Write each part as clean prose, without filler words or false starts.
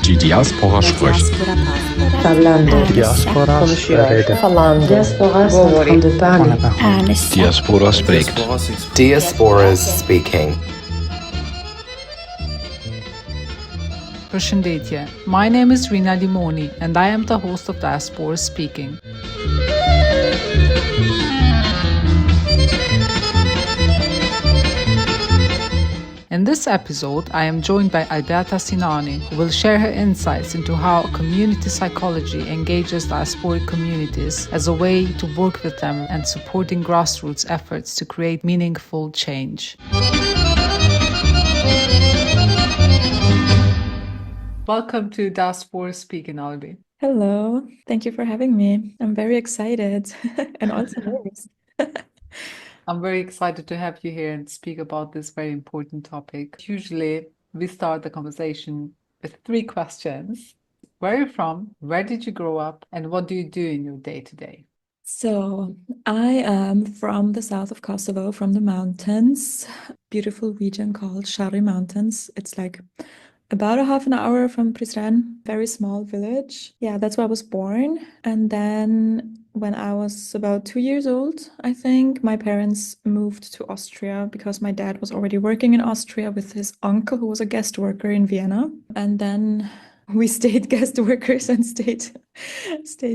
Die Diaspora spricht. Parlando. Diaspora Conoscere. Falando. Diaspora sta de parler. Diaspora spreekt. Diasporas speaking. Përshëndetje, my name is Rina Limoni and I am the host of Diaspora Speaking. In this episode, I am joined by Alberta Sinani, who will share her insights into how community psychology engages diasporic communities as a way to work with them and supporting grassroots efforts to create meaningful change. Welcome to Diaspora Speaking, Albi. Hello, thank you for having me. I'm very excited and also nervous. I'm very excited to have you here and speak about this very important topic. Usually, we start the conversation with 3 questions. Where are you from? Where did you grow up? And what do you do in your day-to-day? So, I am from the south of Kosovo, from the mountains, beautiful region called Shari Mountains. It's like about a half an hour from Prizren, very small village. Yeah, that's where I was born. And then when I was about 2 years old, I think, my parents moved to Austria because my dad was already working in Austria with his uncle who was a guest worker in Vienna. And then we stayed guest workers and stayed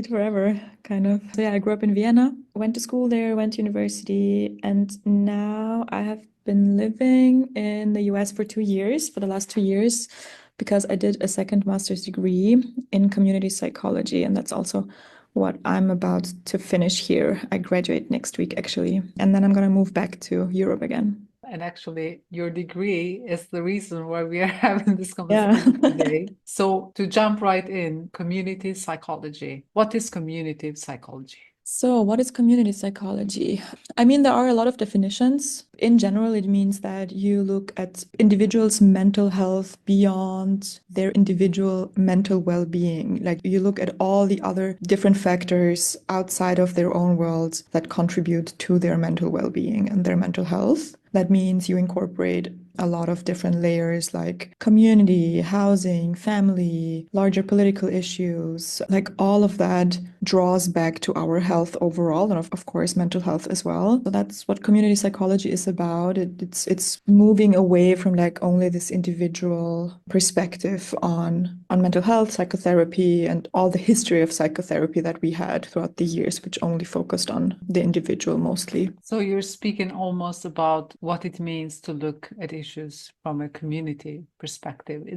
forever, kind of. So yeah, I grew up in Vienna, went to school there, went to university, and now I have been living in the US for 2 years, for the last 2 years, because I did a second master's degree in community psychology, and that's also what I'm about to finish here. I graduate next week, actually, and then I'm going to move back to Europe again. And actually, your degree is the reason why we are having this conversation today. So to jump right in, community psychology. What is community psychology? So, what is community psychology? I mean, there are a lot of definitions. In general, it means that you look at individuals' mental health beyond their individual mental well-being. Like, you look at all the other different factors outside of their own worlds that contribute to their mental well-being and their mental health. That means you incorporate a lot of different layers like community, housing, family, larger political issues. Like, all of that draws back to our health overall, and of course mental health as well. So that's what community psychology is about. It's moving away from like only this individual perspective on mental health, psychotherapy, and all the history of psychotherapy that we had throughout the years, which only focused on the individual mostly. So you're speaking almost about what it means to look at issues from a community perspective.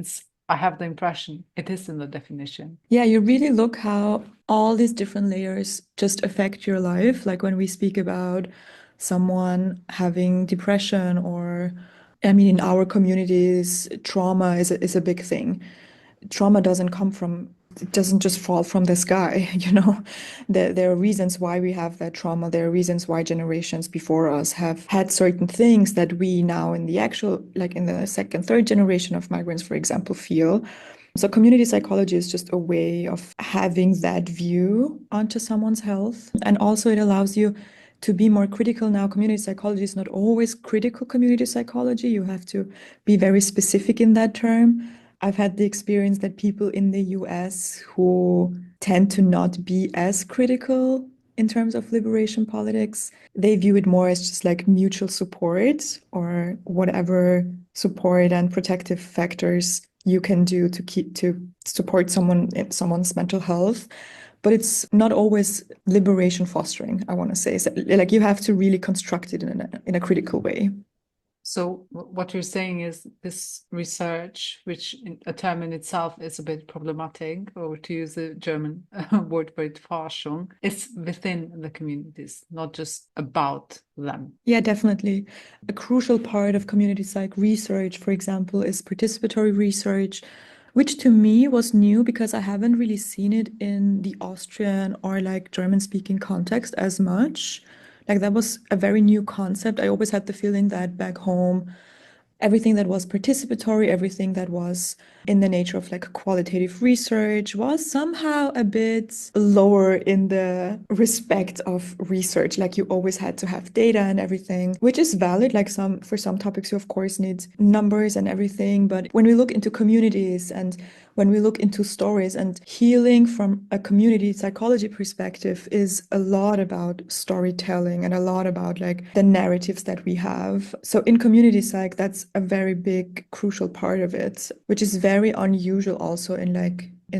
I have the impression it is in the definition. Yeah, you really look how all these different layers just affect your life. Like when we speak about someone having depression, or, I mean, in our communities, trauma is a big thing. Trauma it doesn't just fall from the sky, you know. There are reasons why we have that trauma. There are reasons why generations before us have had certain things that we now in the actual, like in the second, third generation of migrants, for example, feel. So community psychology is just a way of having that view onto someone's health. And also it allows you to be more critical. Now, community psychology is not always critical community psychology. You have to be very specific in that term. I've had the experience that people in the US who tend to not be as critical in terms of liberation politics, they view it more as just like mutual support or whatever support and protective factors you can do to support someone's mental health. But it's not always liberation fostering, I want to say. So, like, you have to really construct it in a critical way. So what you're saying is this research, which a term in itself is a bit problematic, or to use the German word for it, Forschung, is within the communities, not just about them. Yeah, definitely. A crucial part of community psych research, for example, is participatory research, which to me was new because I haven't really seen it in the Austrian or like German-speaking context as much. Like, that was a very new concept. I always had the feeling that back home, everything that was participatory, everything that was in the nature of like qualitative research was somehow a bit lower in the respect of research. Like, you always had to have data and everything, which is valid. Like, for some topics, you of course need numbers and everything. But when we look into communities and when we look into stories, and healing from a community psychology perspective is a lot about storytelling and a lot about like the narratives that we have. So in community psych, that's a very big, crucial part of it, which is very unusual also in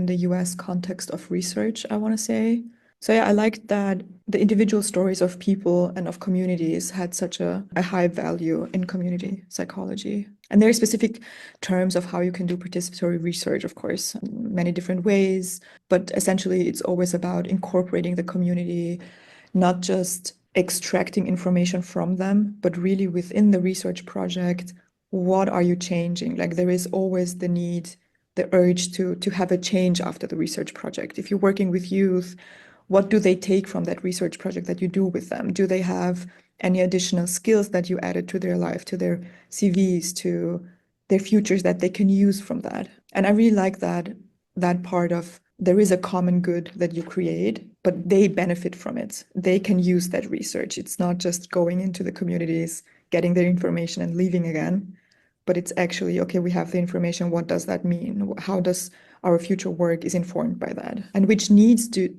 the US context of research, I want to say. So yeah, I liked that the individual stories of people and of communities had such a high value in community psychology. And there are specific terms of how you can do participatory research, of course, many different ways. But essentially, it's always about incorporating the community, not just extracting information from them, but really within the research project, what are you changing? Like there is always the need, the urge to have a change after the research project. If you're working with youth, what do they take from that research project that you do with them? Do they have any additional skills that you added to their life, to their CVs, to their futures that they can use from that? And I really like that part of there is a common good that you create, but they benefit from it. They can use that research. It's not just going into the communities, getting their information and leaving again, but it's actually, okay, we have the information. What does that mean? How does our future work is informed by that? And which needs to,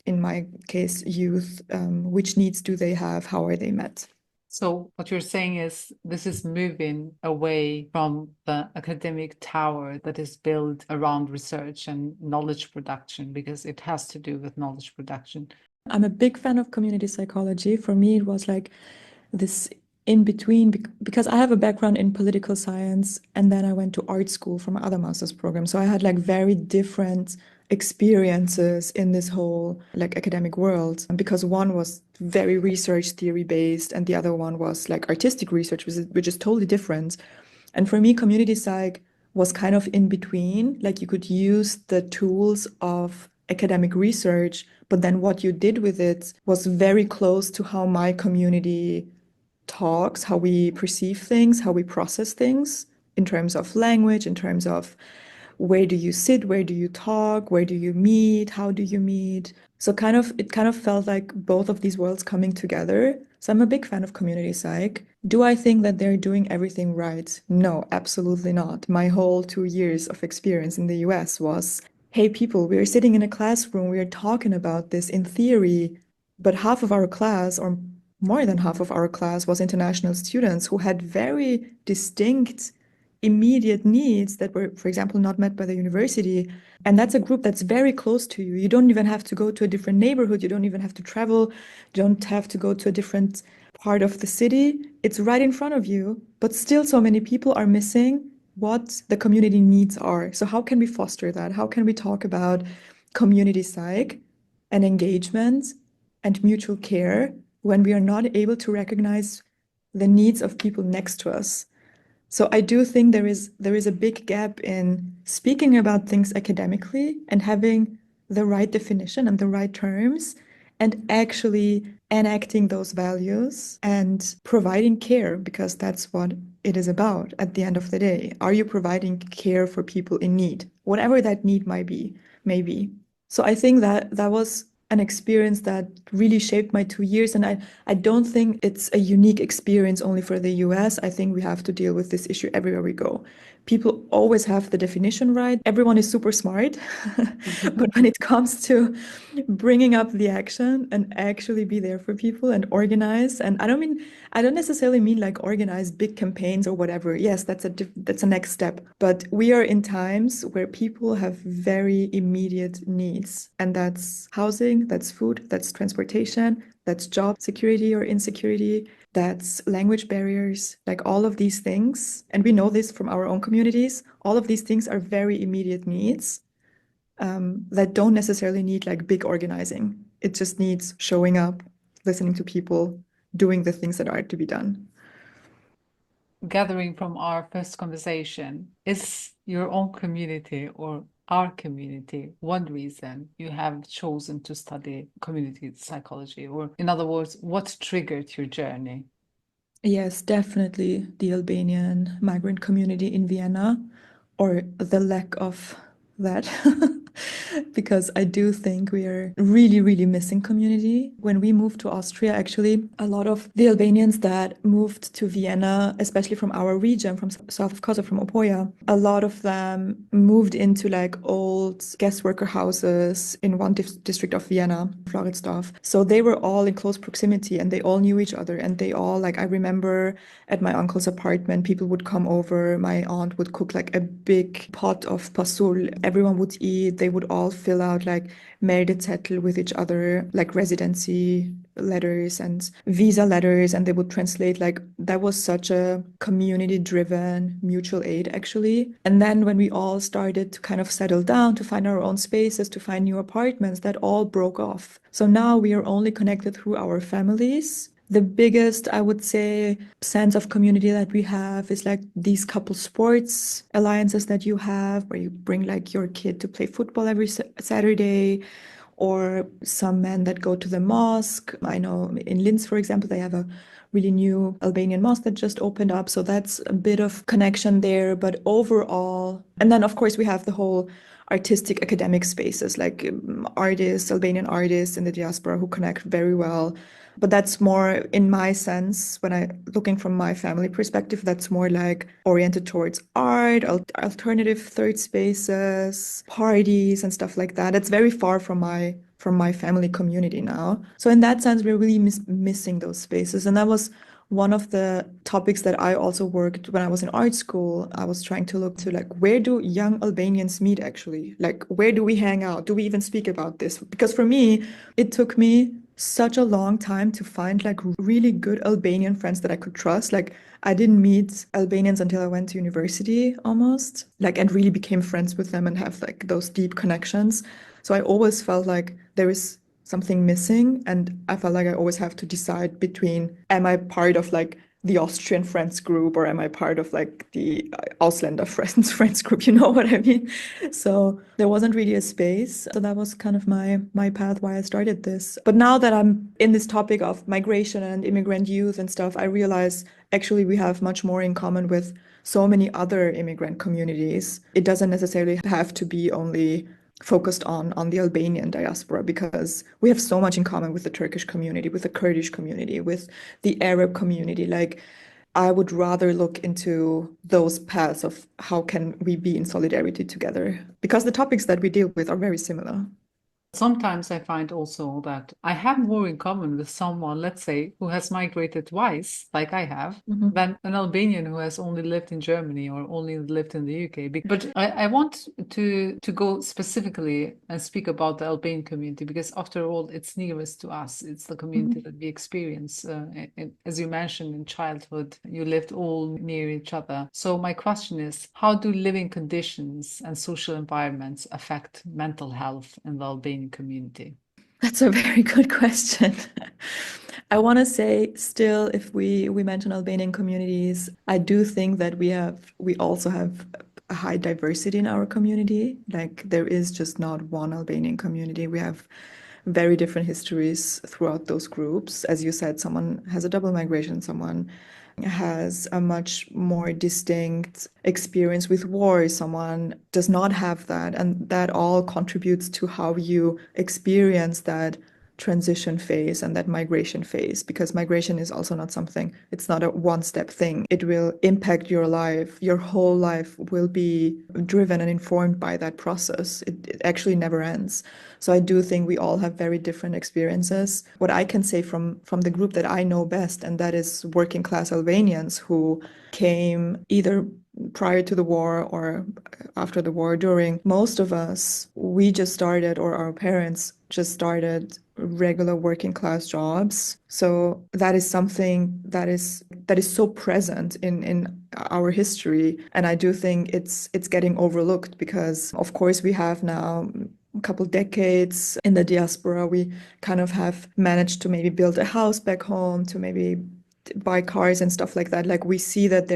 in my case, youth, which needs do they have? How are they met? So what you're saying is this is moving away from the academic tower that is built around research and knowledge production, because it has to do with knowledge production. I'm a big fan of community psychology. For me, it was like this in between, because I have a background in political science and then I went to art school for my other master's program. So I had like very different experiences in this whole like academic world, because one was very research theory based and the other one was like artistic research, which is totally different. And for me, community psych was kind of in between. Like you could use the tools of academic research, but then what you did with it was very close to how my community talks, how we perceive things, how we process things in terms of language, in terms of where do you sit, where do you talk, where do you meet, how do you meet. So it kind of felt like both of these worlds coming together. So I'm a big fan of community psych. Do I think that they're doing everything right? No, absolutely not. My whole 2 years of experience in the US was, hey, people, we're sitting in a classroom, we're talking about this in theory, but half of our class, or more than half of our class, was international students who had very distinct immediate needs that were, for example, not met by the university. And that's a group that's very close to you. You don't even have to go to a different neighborhood. You don't even have to travel. You don't have to go to a different part of the city. It's right in front of you. But still, so many people are missing what the community needs are. So how can we foster that? How can we talk about community psych and engagement and mutual care when we are not able to recognize the needs of people next to us? So I do think there is a big gap in speaking about things academically and having the right definition and the right terms and actually enacting those values and providing care, because that's what it is about at the end of the day. Are you providing care for people in need, whatever that need might be, maybe? So I think that was an experience that really shaped my 2 years. And I don't think it's a unique experience only for the US. I think we have to deal with this issue everywhere we go. People always have the definition right. Everyone is super smart. But when it comes to bringing up the action and actually be there for people and organize, and I don't necessarily mean like organize big campaigns or whatever. Yes, that's a next step. But we are in times where people have very immediate needs, and that's housing, that's food, that's transportation, that's job security or insecurity, that's language barriers, like all of these things. And we know this from our own communities. All of these things are very immediate needs that don't necessarily need like big organizing. It just needs showing up, listening to people, doing the things that are to be done. Gathering from our first conversation, is your own community or our community one reason you have chosen to study community psychology? Or in other words, what triggered your journey? Yes, definitely the Albanian migrant community in Vienna, or the lack of that. because I do think we are really, really missing community. When we moved to Austria, actually, a lot of the Albanians that moved to Vienna, especially from our region, from south of Kosovo, from Opoja, a lot of them moved into like old guest worker houses in one district of Vienna, Floridsdorf. So they were all in close proximity and they all knew each other. And they all, like, I remember at my uncle's apartment, people would come over. My aunt would cook like a big pot of pasul. Everyone would eat. They would all fill out like meldezettel with each other, like residency letters and visa letters, and they would translate. Like, that was such a community driven mutual aid, actually. And then when we all started to kind of settle down, to find our own spaces, to find new apartments, that all broke off. So now we are only connected through our families. The biggest, I would say, sense of community that we have is like these couple sports alliances that you have, where you bring like your kid to play football every Saturday, or some men that go to the mosque. I know in Linz, for example, they have a really new Albanian mosque that just opened up. So that's a bit of connection there. But overall, and then of course we have the whole artistic academic spaces, like artists, Albanian artists in the diaspora who connect very well. But that's more, in my sense, when I looking from my family perspective, that's more like oriented towards art, alternative third spaces, parties and stuff like that. It's very far from my family community now. So in that sense, we're really missing those spaces. And that was one of the topics that I also worked when I was in art school. I was trying to look to like, where do young Albanians meet actually? Like, where do we hang out? Do we even speak about this? Because for me, it took me such a long time to find like really good Albanian friends that I could trust. Like, I didn't meet Albanians until I went to university almost, like, and really became friends with them and have like those deep connections. So I always felt like there is something missing, and I felt like I always have to decide between, am I part of like the Austrian friends group, or am I part of like the Ausländer friends group? You know what I mean? So there wasn't really a space. So that was kind of my path why I started this. But now that I'm in this topic of migration and immigrant youth and stuff, I realize actually we have much more in common with so many other immigrant communities. It doesn't necessarily have to be only focused on the Albanian diaspora, because we have so much in common with the Turkish community, with the Kurdish community, with the Arab community. Like, I would rather look into those paths of how can we be in solidarity together, because the topics that we deal with are very similar. Sometimes I find also that I have more in common with someone, let's say, who has migrated twice, like I have, than an Albanian who has only lived in Germany or only lived in the UK. But I want to go specifically and speak about the Albanian community, because after all, it's nearest to us. It's the community that we experience. As you mentioned, in childhood, you lived all near each other. So my question is, how do living conditions and social environments affect mental health in the Albanian community? That's a very good question. I want to say still, if we mention Albanian communities, I do think that we also have a high diversity in our community. Like, there is just not one Albanian community. We have very different histories throughout those groups. As you said, someone has a double migration, someone has a much more distinct experience with war, someone does not have that, and that all contributes to how you experience that transition phase and that migration phase, because migration is also not something, it's not a one-step thing. It will impact your life. Your whole life will be driven and informed by that process. It actually never ends. So I do think we all have very different experiences. What I can say from the group that I know best, and that is working class Albanians who came either prior to the war or after the war, during, most of us, we just started, or our parents just started, regular working class jobs. So that is something that is so present in our history. And I do think it's getting overlooked, because of course we have now a couple decades in the diaspora, we kind of have managed to maybe build a house back home, to maybe buy cars and stuff like that. Like, we see that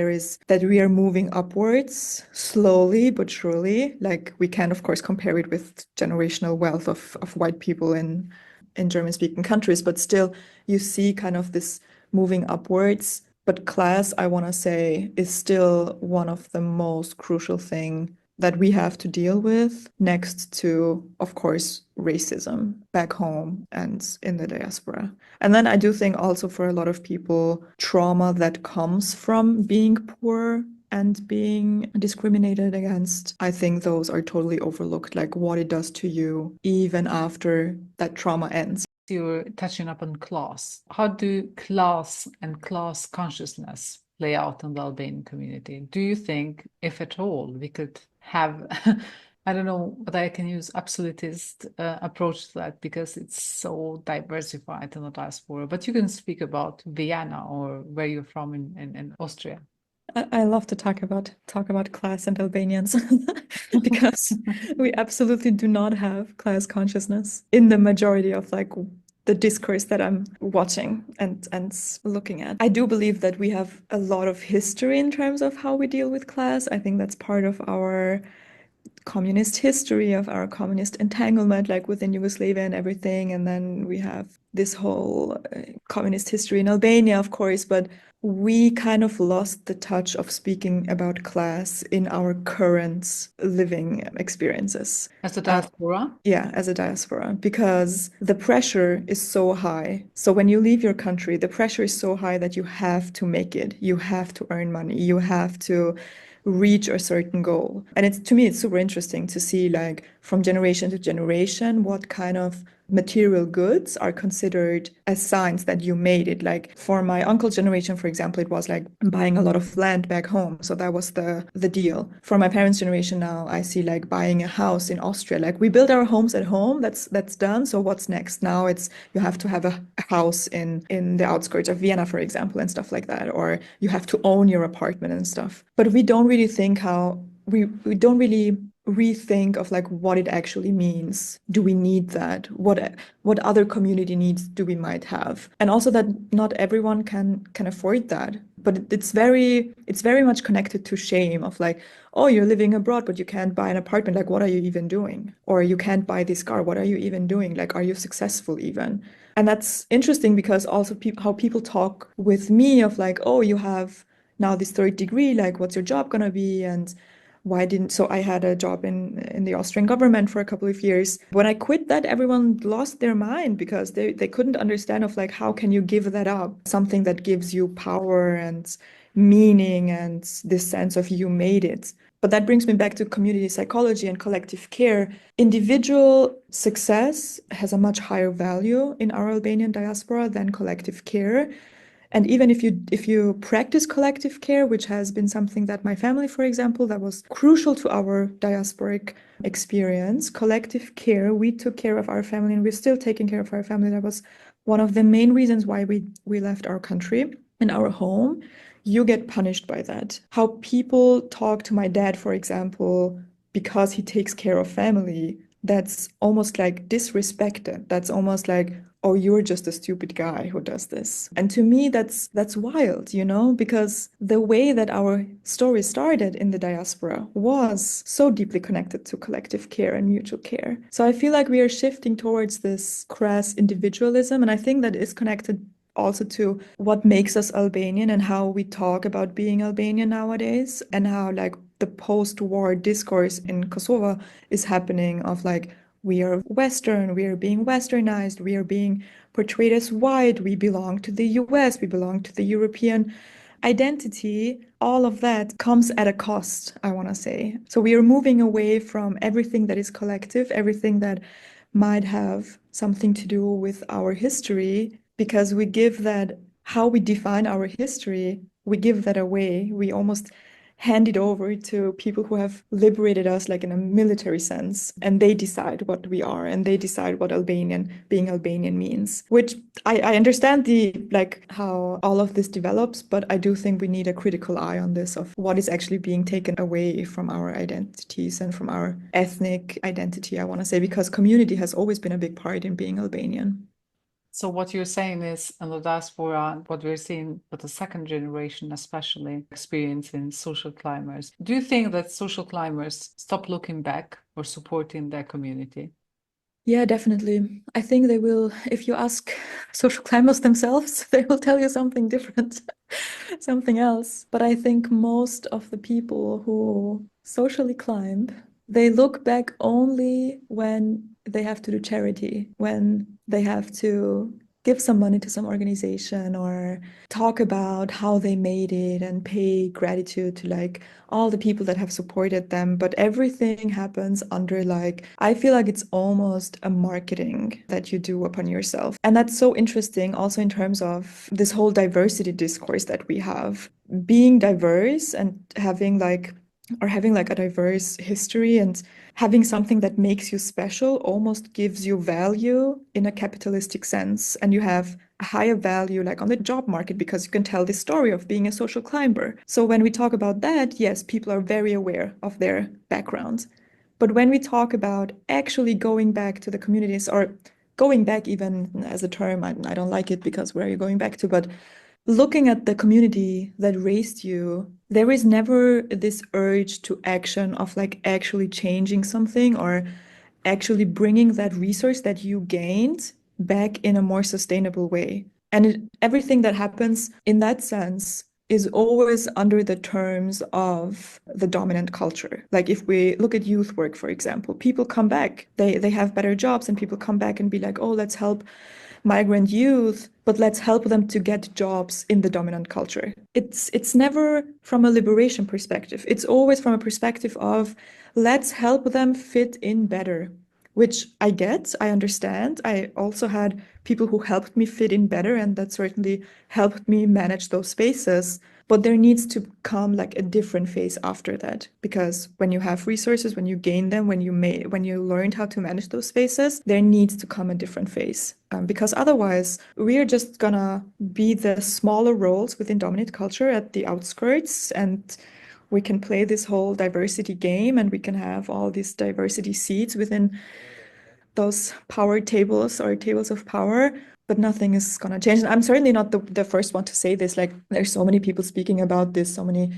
we are moving upwards slowly but surely. Like, we can of course compare it with generational wealth of white people in German-speaking countries, but still you see kind of this moving upwards. But class, I want to say, is still one of the most crucial thing that we have to deal with next to, of course, racism back home and in the diaspora. And then I do think also for a lot of people, trauma that comes from being poor and being discriminated against, I think those are totally overlooked, like what it does to you even after that trauma ends. You're touching upon class. How do class and class consciousness play out in the Albanian community? Do you think, if at all, we could have, I don't know, but I can use absolutist approach to that because it's so diversified in the diaspora. But you can speak about Vienna or where you're from in Austria. I love to talk about class and Albanians because we absolutely do not have class consciousness in the majority of like the discourse that I'm watching and looking at. I do believe that we have a lot of history in terms of how we deal with class. I think that's part of our communist history, of our communist entanglement, like within Yugoslavia and everything. And then we have this whole communist history in Albania, of course, but we kind of lost the touch of speaking about class in our current living experiences. As a diaspora? Yeah, as a diaspora, because the pressure is so high. So when you leave your country, the pressure is so high that you have to make it. You have to earn money. You have to reach a certain goal. And it's, to me, it's super interesting to see, like, from generation to generation, what kind of material goods are considered as signs that you made it. Like for my uncle's generation, for example, it was like buying a lot of land back home. So that was the deal. For my parents' generation now, I see like buying a house in Austria. Like we build our homes at home. That's done. So what's next? Now it's you have to have a house in the outskirts of Vienna, for example, and stuff like that. Or you have to own your apartment and stuff. But we don't really think how we don't really rethink of like what it actually means. Do we need that? What other community needs do we might have? And also that not everyone can afford that. But it's very much connected to shame of like, oh, you're living abroad, but you can't buy an apartment. Like, what are you even doing? Or you can't buy this car. What are you even doing? Like, are you successful even? And that's interesting because also how people talk with me of like, oh, you have now this third degree, like what's your job gonna be? And so I had a job in the Austrian government for a couple of years. When I quit that, everyone lost their mind because they couldn't understand of like, how can you give that up? Something that gives you power and meaning and this sense of you made it. But that brings me back to community psychology and collective care. Individual success has a much higher value in our Albanian diaspora than collective care. And even if you practice collective care, which has been something that my family, for example, that was crucial to our diasporic experience, collective care, we took care of our family and we're still taking care of our family. That was one of the main reasons why we left our country and our home. You get punished by that. How people talk to my dad, for example, because he takes care of family, that's almost like disrespected. That's almost like, oh, you're just a stupid guy who does this. And to me, that's wild, you know, because the way that our story started in the diaspora was so deeply connected to collective care and mutual care. So I feel like we are shifting towards this crass individualism. And I think that is connected also to what makes us Albanian and how we talk about being Albanian nowadays, and how like the post-war discourse in Kosovo is happening of like, we are Western, we are being Westernized, we are being portrayed as white, we belong to the US, we belong to the European identity. All of that comes at a cost, I want to say. So we are moving away from everything that is collective, everything that might have something to do with our history, because we give that, how we define our history, we give that away. We almost hand it over to people who have liberated us, like in a military sense, and they decide what we are, and they decide what being Albanian means. Which I understand like how all of this develops, but I do think we need a critical eye on this of what is actually being taken away from our identities and from our ethnic identity, I want to say, because community has always been a big part in being Albanian. So what you're saying is in the diaspora, what we're seeing with the second generation, especially experiencing social climbers. Do you think that social climbers stop looking back or supporting their community? Yeah, definitely. I think they will, if you ask social climbers themselves, they will tell you something different, something else. But I think most of the people who socially climb, they look back only when they have to do charity, when they have to give some money to some organization or talk about how they made it and pay gratitude to like all the people that have supported them. But everything happens under like, I feel like it's almost a marketing that you do upon yourself. And that's so interesting also in terms of this whole diversity discourse that we have. Being diverse and having like a diverse history and having something that makes you special almost gives you value in a capitalistic sense. And you have a higher value like on the job market because you can tell the story of being a social climber. So when we talk about that, yes, people are very aware of their backgrounds. But when we talk about actually going back to the communities or going back even as a term, I don't like it because where are you going back to? But looking at the community that raised you, there is never this urge to action of like actually changing something or actually bringing that resource that you gained back in a more sustainable way. And everything that happens in that sense is always under the terms of the dominant culture. Like if we look at youth work, for example, people come back, they have better jobs and people come back and be like, oh, let's help migrant youth, but let's help them to get jobs in the dominant culture. It's never from a liberation perspective. It's always from a perspective of let's help them fit in better, which I get, I understand. I also had people who helped me fit in better, and that certainly helped me manage those spaces. But there needs to come like a different phase after that, because when you have resources, when you gain them, when you learned how to manage those spaces, there needs to come a different phase. Because otherwise, we are just gonna be the smaller roles within dominant culture at the outskirts, and we can play this whole diversity game, and we can have all these diversity seats within those power tables or tables of power, but nothing is going to change. And I'm certainly not the first one to say this. Like there's so many people speaking about this, so many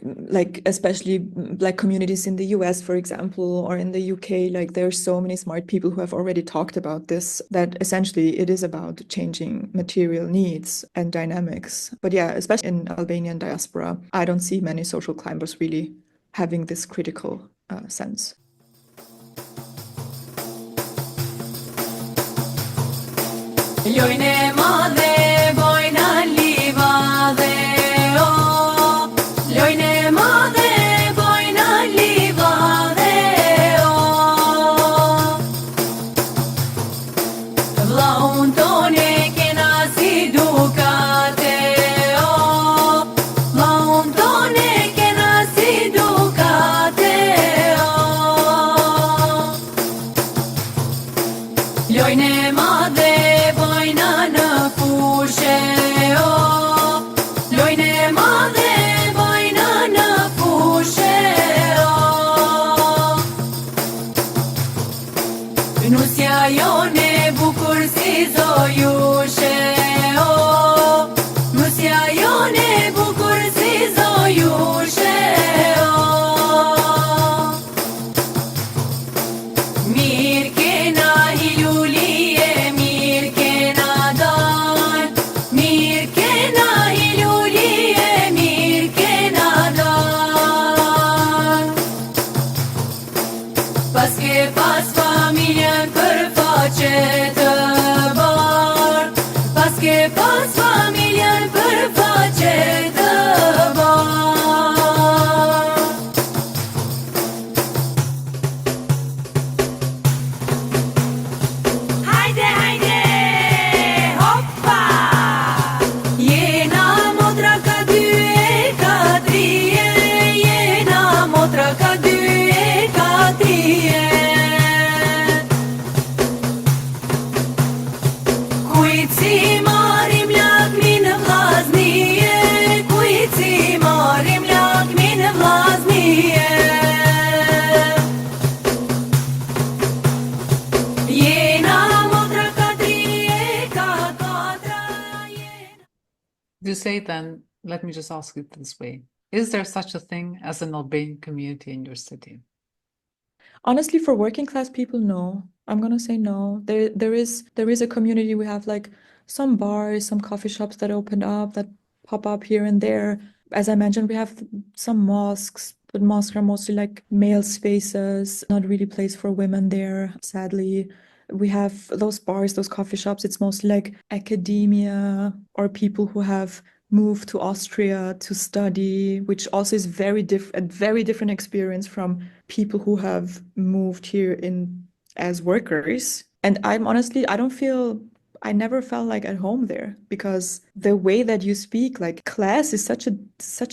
like especially Black communities in the US, for example, or in the UK, like there's so many smart people who have already talked about this, that essentially it is about changing material needs and dynamics. But yeah, especially in Albanian diaspora, I don't see many social climbers really having this critical sense. Lojne madhe bojna livadhe o Lojne madhe bojna livadhe o Vllaun tone kena si dukate o Vllaun tone kena si dukate o Lojne madhe You say then, let me just ask it this way. Is there such a thing as an Albanian community in your city? Honestly, for working class people, no. I'm gonna say no. There is a community. We have like some bars, some coffee shops that opened up, that pop up here and there. As I mentioned, we have some mosques, but mosques are mostly like male spaces, not really place for women there, sadly. We have those bars, those coffee shops, it's mostly like academia or people who have moved to Austria to study, which also is a very different experience from people who have moved here in as workers. And I never felt like at home there because the way that you speak, like class is such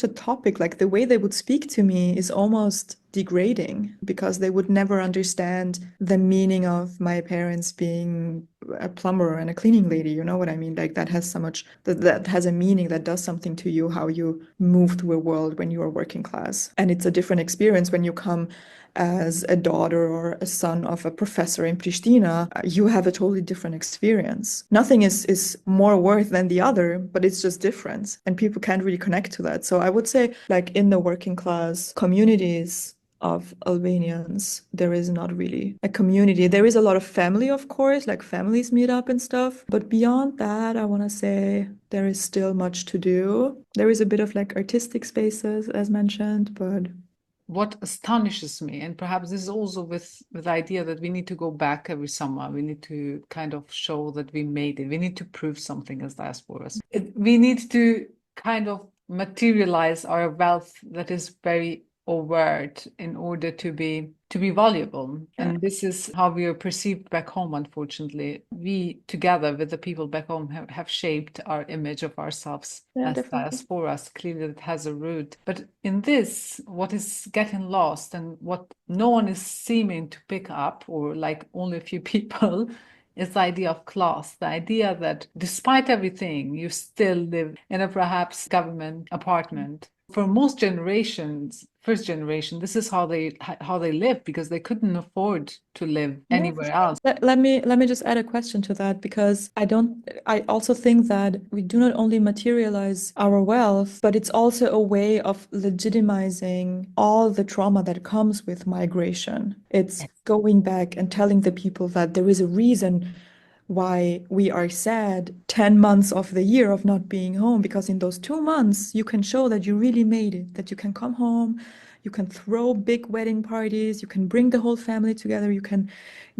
a topic, like the way they would speak to me is almost degrading because they would never understand the meaning of my parents being a plumber and a cleaning lady. You know what I mean? Like that has that has a meaning, that does something to you, how you move through a world when you are working class. And it's a different experience when you come as a daughter or a son of a professor in Pristina. You have a totally different experience. Nothing is more worth than the other, but it's just different. And people can't really connect to that. So I would say, like in the working class communities of Albanians, there is not really a community. There is a lot of family, of course, like families meet up and stuff. But beyond that, I want to say there is still much to do. There is a bit of like artistic spaces, as mentioned, but what astonishes me, and perhaps this is also with the idea that we need to go back every summer, we need to kind of show that we made it, we need to prove something as diasporas. We need to kind of materialize our wealth that is very overt in order to be valuable. And this is how we are perceived back home, unfortunately. We, together with the people back home, have shaped our image of ourselves as diasporas. Clearly it has a root. But in this, what is getting lost and what no one is seeming to pick up, or like only a few people, is the idea of class, the idea that despite everything, you still live in a perhaps government apartment. For most generations, first generation, this is how they live because they couldn't afford to live anywhere else. Let me just add a question to that, because I also think that we do not only materialize our wealth, but it's also a way of legitimizing all the trauma that comes with migration. It's going back and telling the people that there is a reason why we are sad 10 months of the year of not being home, because in those 2 months you can show that you really made it, that you can come home, you can throw big wedding parties, you can bring the whole family together, you can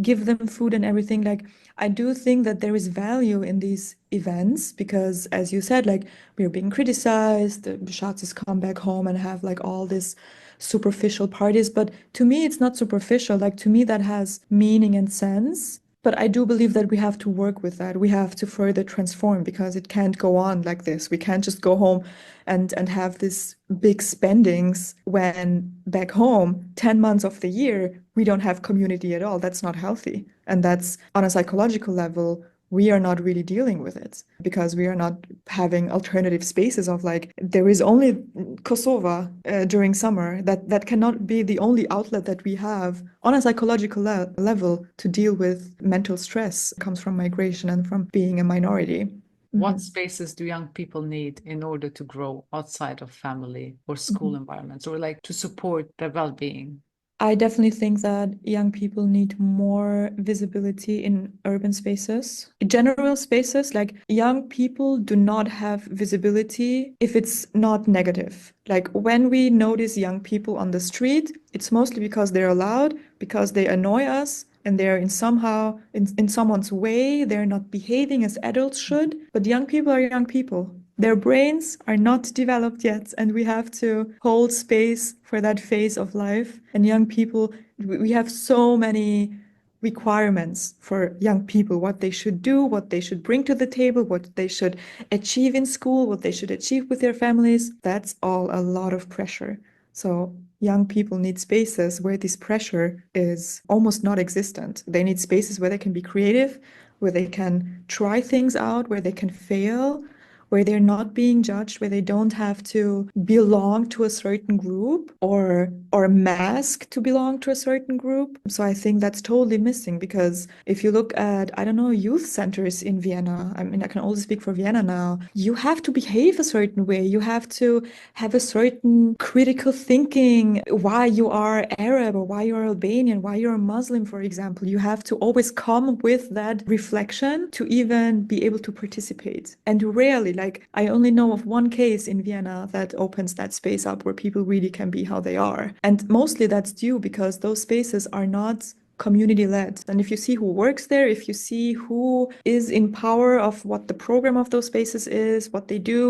give them food and everything. Like, I do think that there is value in these events because, as you said, like, we're being criticized, the Schatzes come back home and have like all this superficial parties, but to me it's not superficial. Like, to me that has meaning and sense. But I do believe that we have to work with that. We have to further transform because it can't go on like this. We can't just go home and have this big spendings when back home, 10 months of the year, we don't have community at all. That's not healthy. And that's on a psychological level, we are not really dealing with it because we are not having alternative spaces of like, there is only Kosovo during summer. That cannot be the only outlet that we have on a psychological level to deal with mental stress. It comes from migration and from being a minority. What spaces do young people need in order to grow outside of family or school environments, or like to support their well-being? I definitely think that young people need more visibility in urban spaces. In general spaces, like, young people do not have visibility if it's not negative. Like, when we notice young people on the street, it's mostly because they're loud, because they annoy us, and they're in someone's way, they're not behaving as adults should. But young people are young people. Their brains are not developed yet, and we have to hold space for that phase of life. And young people, we have so many requirements for young people, what they should do, what they should bring to the table, what they should achieve in school, what they should achieve with their families. That's all a lot of pressure. So young people need spaces where this pressure is almost not existent. They need spaces where they can be creative, where they can try things out, where they can fail, where they're not being judged, where they don't have to belong to a certain group or mask to belong to a certain group. So I think that's totally missing, because if you look at, I don't know, youth centers in Vienna, I mean, I can only speak for Vienna now, you have to behave a certain way. You have to have a certain critical thinking, why you are Arab or why you're Albanian, why you're a Muslim, for example. You have to always come with that reflection to even be able to participate. And rarely, Like, I only know of one case in Vienna that opens that space up where people really can be how they are. And mostly that's due because those spaces are not community led. And if you see who works there, if you see who is in power of what the program of those spaces is, what they do,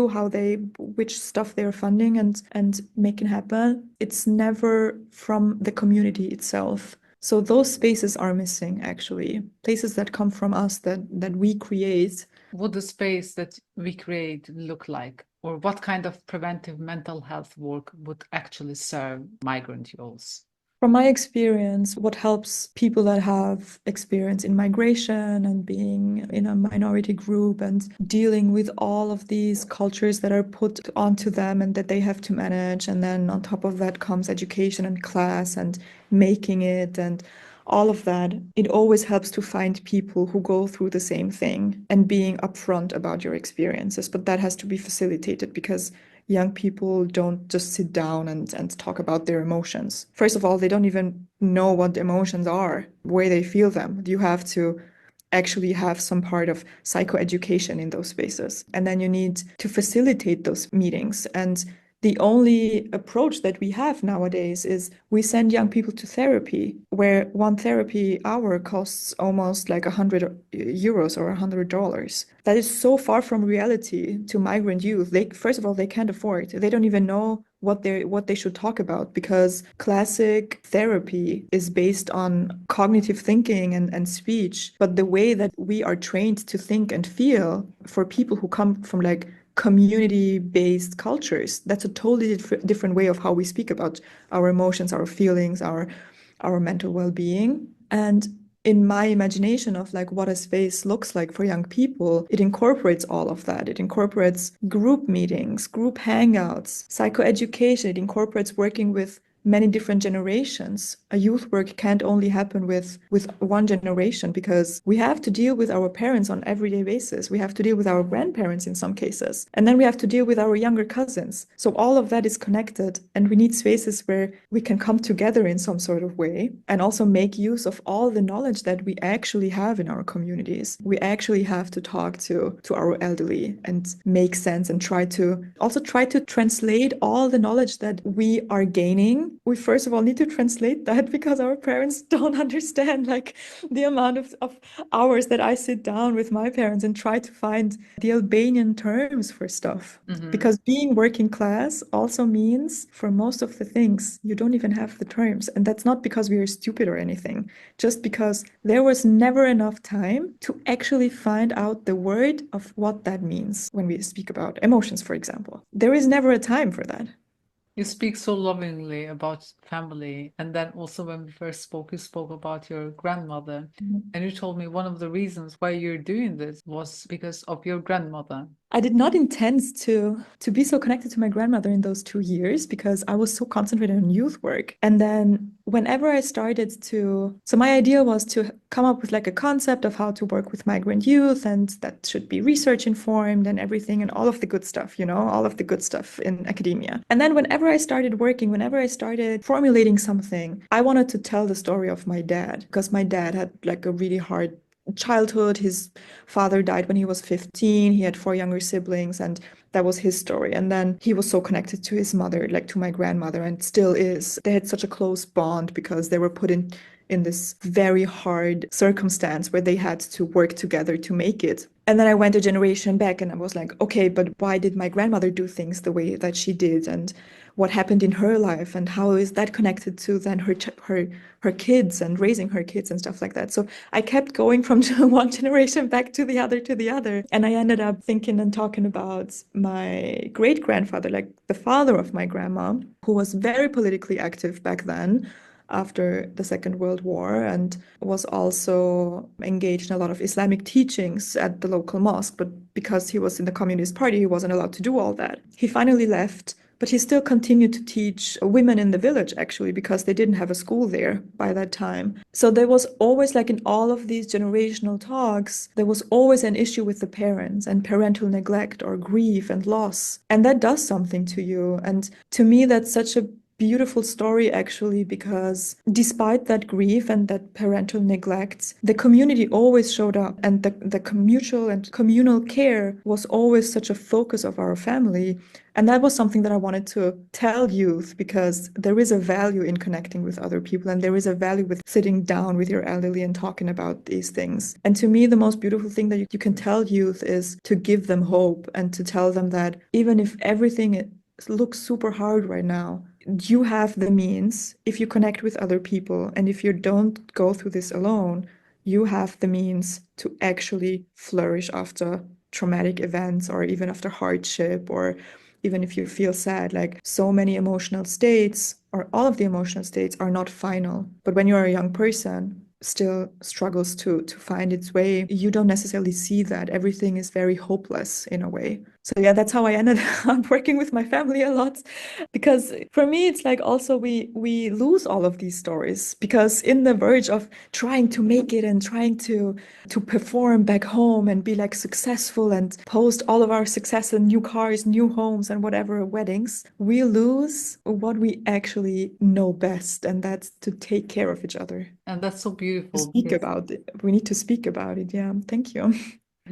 which stuff they're funding and making happen, it's never from the community itself. So those spaces are missing, actually. Places that come from us, that we create. Would the space that we create look like? Or what kind of preventive mental health work would actually serve migrant youths? From my experience, what helps people that have experience in migration and being in a minority group and dealing with all of these cultures that are put onto them and that they have to manage. And then on top of that comes education and class and making it and all of that. It always helps to find people who go through the same thing and being upfront about your experiences. But that has to be facilitated because young people don't just sit down and talk about their emotions. First of all, they don't even know what emotions are, where they feel them. You have to actually have some part of psychoeducation in those spaces. And then you need to facilitate those meetings. And the only approach that we have nowadays is we send young people to therapy, where one therapy hour costs almost like €100 or $100. That is so far from reality to migrant youth. First of all, they can't afford. They don't even know what they should talk about because classic therapy is based on cognitive thinking and speech. But the way that we are trained to think and feel for people who come from like community-based cultures, that's a totally different way of how we speak about our emotions, our feelings, our mental well-being. And in my imagination of like what a space looks like for young people, it incorporates all of that. It incorporates group meetings, group hangouts, psychoeducation. It incorporates working with many different generations. A youth work can't only happen with one generation because we have to deal with our parents on everyday basis. We have to deal with our grandparents in some cases. And then we have to deal with our younger cousins. So all of that is connected and we need spaces where we can come together in some sort of way and also make use of all the knowledge that we actually have in our communities. We actually have to talk to our elderly and make sense and try to translate all the knowledge that we are gaining. We first of all need to translate that because our parents don't understand like the amount of hours that I sit down with my parents and try to find the Albanian terms for stuff. Mm-hmm. Because being working class also means for most of the things, you don't even have the terms. And that's not because we are stupid or anything, just because there was never enough time to actually find out the word of what that means when we speak about emotions, for example. There is never a time for that. You speak so lovingly about family. And then also when we first spoke, you spoke about your grandmother. Mm-hmm. And you told me one of the reasons why you're doing this was because of your grandmother. I did not intend to be so connected to my grandmother in those 2 years because I was so concentrated on youth work. And then whenever I started so my idea was to come up with like a concept of how to work with migrant youth, and that should be research informed and everything and all of the good stuff, all of the good stuff in academia. And then whenever I started formulating something, I wanted to tell the story of my dad because my dad had like a really hard childhood. His father died when he was 15. He had 4 younger siblings, and that was his story. And then he was so connected to his mother, like to my grandmother, and still is. They had such a close bond because they were put in this very hard circumstance where they had to work together to make it. And then I went a generation back and I was like, okay, but why did my grandmother do things the way that she did? And what happened in her life? And how is that connected to then her kids and raising her kids and stuff like that? So I kept going from one generation back to the other. And I ended up thinking and talking about my great-grandfather, like the father of my grandma, who was very politically active back then, after the Second World War, and was also engaged in a lot of Islamic teachings at the local mosque. But because he was in the Communist Party, he wasn't allowed to do all that. He finally left, but he still continued to teach women in the village, actually, because they didn't have a school there by that time. So there was always, like in all of these generational talks, there was always an issue with the parents and parental neglect or grief and loss. And that does something to you. And to me, that's such a beautiful story actually, because despite that grief and that parental neglect, the community always showed up, and the mutual and communal care was always such a focus of our family. And that was something that I wanted to tell youth, because there is a value in connecting with other people, and there is a value with sitting down with your elderly and talking about these things. And to me, the most beautiful thing that you can tell youth is to give them hope and to tell them that even if everything looks super hard right now, you have the means. If you connect with other people and if you don't go through this alone, you have the means to actually flourish after traumatic events, or even after hardship, or even if you feel sad. Like, so many emotional states, or all of the emotional states, are not final. But when you're a young person, still struggles to find its way, you don't necessarily see that. Everything is very hopeless in a way. So yeah, that's how I ended up working with my family a lot, because for me it's like also we lose all of these stories, because in the verge of trying to make it and trying to perform back home and be like successful and post all of our success and new cars, new homes, and whatever, weddings, we lose what we actually know best, and that's to take care of each other. And that's so To beautiful speak because about it. We need to speak about it. Yeah, thank you.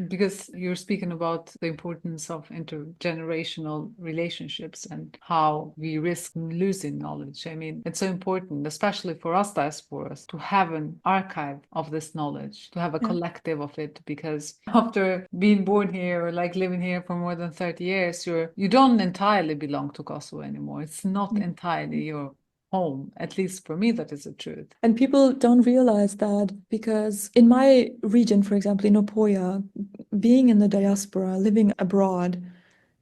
because you're speaking about the importance of intergenerational relationships and how we risk losing knowledge. I mean, it's so important, especially for us diasporas, to have an archive of this knowledge, to have a Yeah. collective of it, because after being born here or like living here for more than 30 years, you don't entirely belong to Kosovo anymore. It's not entirely your home. At least for me, that is the truth. And people don't realize that, because in my region, for example, in Opoya, being in the diaspora, living abroad,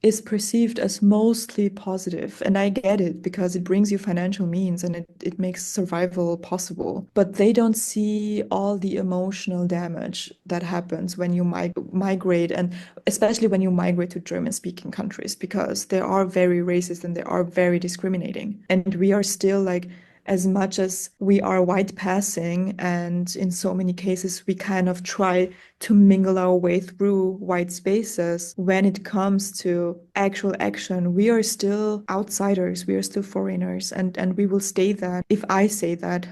is perceived as mostly positive. And I get it, because it brings you financial means and it makes survival possible. But they don't see all the emotional damage that happens when you migrate, and especially when you migrate to German-speaking countries, because they are very racist and they are very discriminating. And we are still like, as much as we are white passing, and in so many cases we kind of try to mingle our way through white spaces, when it comes to actual action, we are still outsiders, we are still foreigners, and we will stay that. If I say that,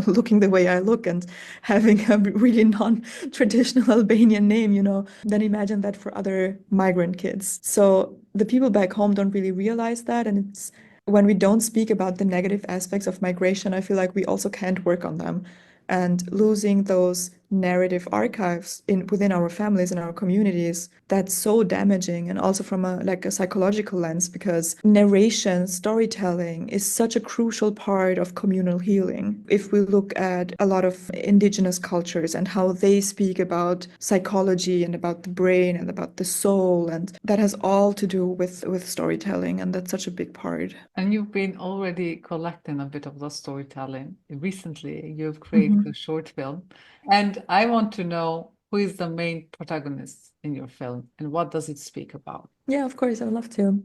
looking the way I look and having a really non-traditional Albanian name, then imagine that for other migrant kids. So the people back home don't really realize that, and it's when we don't speak about the negative aspects of migration, I feel like we also can't work on them. And losing those narrative archives within our families and our communities, that's so damaging. And also from a psychological lens, because narration, storytelling is such a crucial part of communal healing. If we look at a lot of indigenous cultures and how they speak about psychology and about the brain and about the soul, and that has all to do with storytelling, and that's such a big part. And you've been already collecting a bit of the storytelling. Recently, you've created a short film. And I want to know, who is the main protagonist in your film and what does it speak about? Yeah, of course, I would love to.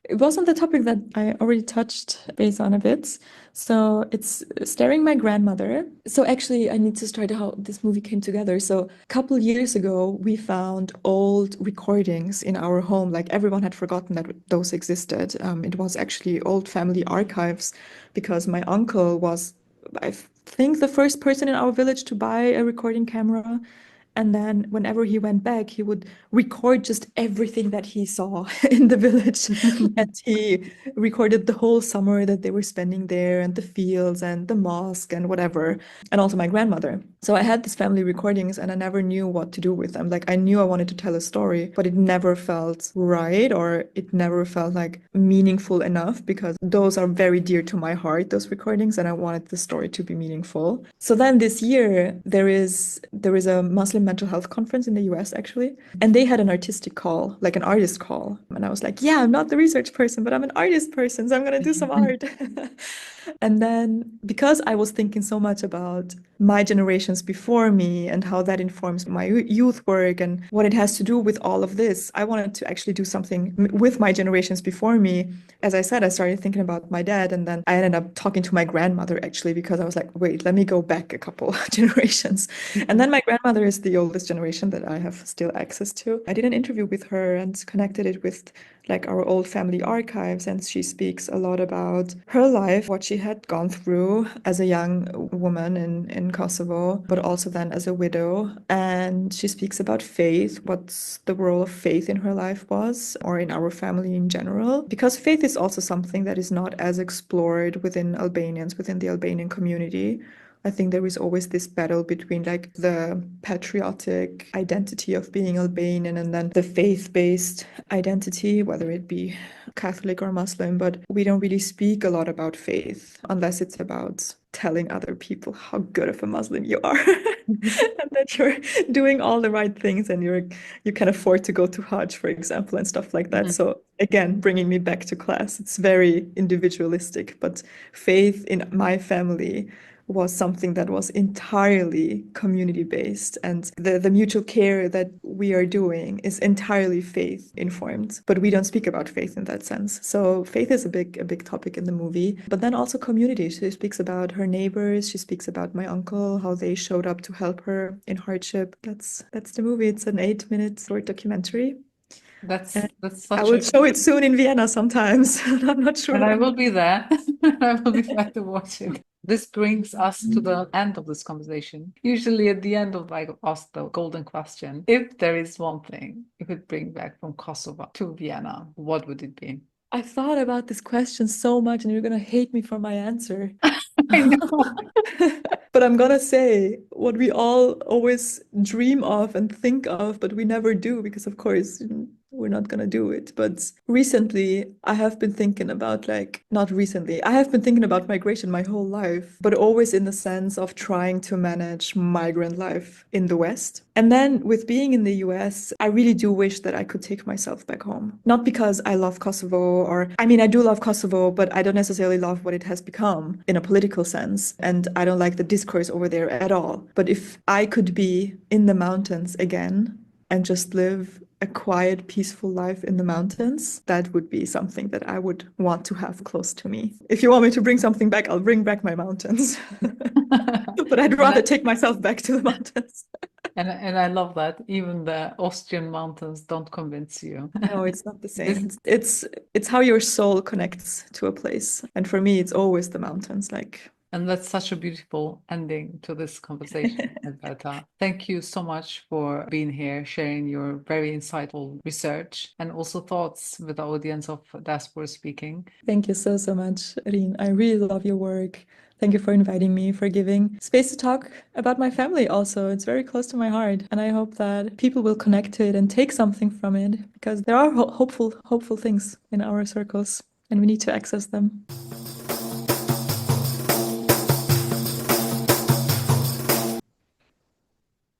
It wasn't the topic that I already touched base on a bit. So it's starring my grandmother. So actually, I need to start how this movie came together. So a couple years ago, we found old recordings in our home. Like, everyone had forgotten that those existed. It was actually old family archives, because my uncle was, I think, the first person in our village to buy a recording camera. And then whenever he went back, he would record just everything that he saw in the village. And he recorded the whole summer that they were spending there, and the fields and the mosque and whatever. And also my grandmother. So I had these family recordings and I never knew what to do with them. Like, I knew I wanted to tell a story, but it never felt right, or it never felt like meaningful enough, because those are very dear to my heart, those recordings, and I wanted the story to be meaningful. So then this year, there is a Muslim mental health conference in the US, actually. And they had an artistic call, like an artist call. And I was like, yeah, I'm not the research person, but I'm an artist person, so I'm going to do some art. And then, because I was thinking so much about my generations before me and how that informs my youth work and what it has to do with all of this, I wanted to actually do something with my generations before me. As I said, I started thinking about my dad, and then I ended up talking to my grandmother, actually, because I was like, wait, let me go back a couple generations. And then my grandmother is the oldest generation that I have still access to. I did an interview with her and connected it with like our old family archives, and she speaks a lot about her life, what she had gone through as a young woman in Kosovo, but also then as a widow. And she speaks about faith, what the role of faith in her life was, or in our family in general, because faith is also something that is not as explored within Albanians, within the Albanian community. I think there is always this battle between like the patriotic identity of being Albanian and then the faith-based identity, whether it be Catholic or Muslim, but we don't really speak a lot about faith unless it's about telling other people how good of a Muslim you are and that you're doing all the right things and you can afford to go to Hajj, for example, and stuff like that. So again, bringing me back to class, it's very individualistic, but faith in my family was something that was entirely community-based, and the mutual care that we are doing is entirely faith-informed. But we don't speak about faith in that sense. So faith is a big topic in the movie. But then also community. She speaks about her neighbors. She speaks about my uncle, how they showed up to help her in hardship. That's the movie. It's an 8-minute short documentary. That's I such will a show it soon in Vienna sometimes. I'm not sure and I when. will be there. I will be there to watch it. This brings us to the end of this conversation. Usually at the end of like ask the golden question. If there is one thing you could bring back from Kosovo to Vienna, what would it be? I thought about this question so much, and you're gonna hate me for my answer. I know. But I'm gonna say what we all always dream of and think of, but we never do because, of course, we're not gonna do it. But recently, I have been thinking about, like, not recently, I have been thinking about migration my whole life, but always in the sense of trying to manage migrant life in the West. And then with being in the US, I really do wish that I could take myself back home. Not because I love Kosovo, or I mean, I do love Kosovo, but I don't necessarily love what it has become in a political sense. And I don't like the discourse over there at all. But if I could be in the mountains again and just live a quiet, peaceful life in the mountains, that would be something that I would want to have close to me. If you want me to bring something back, I'll bring back my mountains. But I'd rather take myself back to the mountains. And I love that. Even the Austrian mountains don't convince you. No, it's not the same. It's how your soul connects to a place. And for me, it's always the mountains. Like, And that's such a beautiful ending to this conversation, Alberta. Thank you so much for being here, sharing your very insightful research and also thoughts with the audience of Diaspora Speaking. thank you so much, Rien. I really love your work. Thank you for inviting me, for giving space to talk about my family also. It's very close to my heart. And I hope that people will connect to it and take something from it, because there are hopeful things in our circles and we need to access them.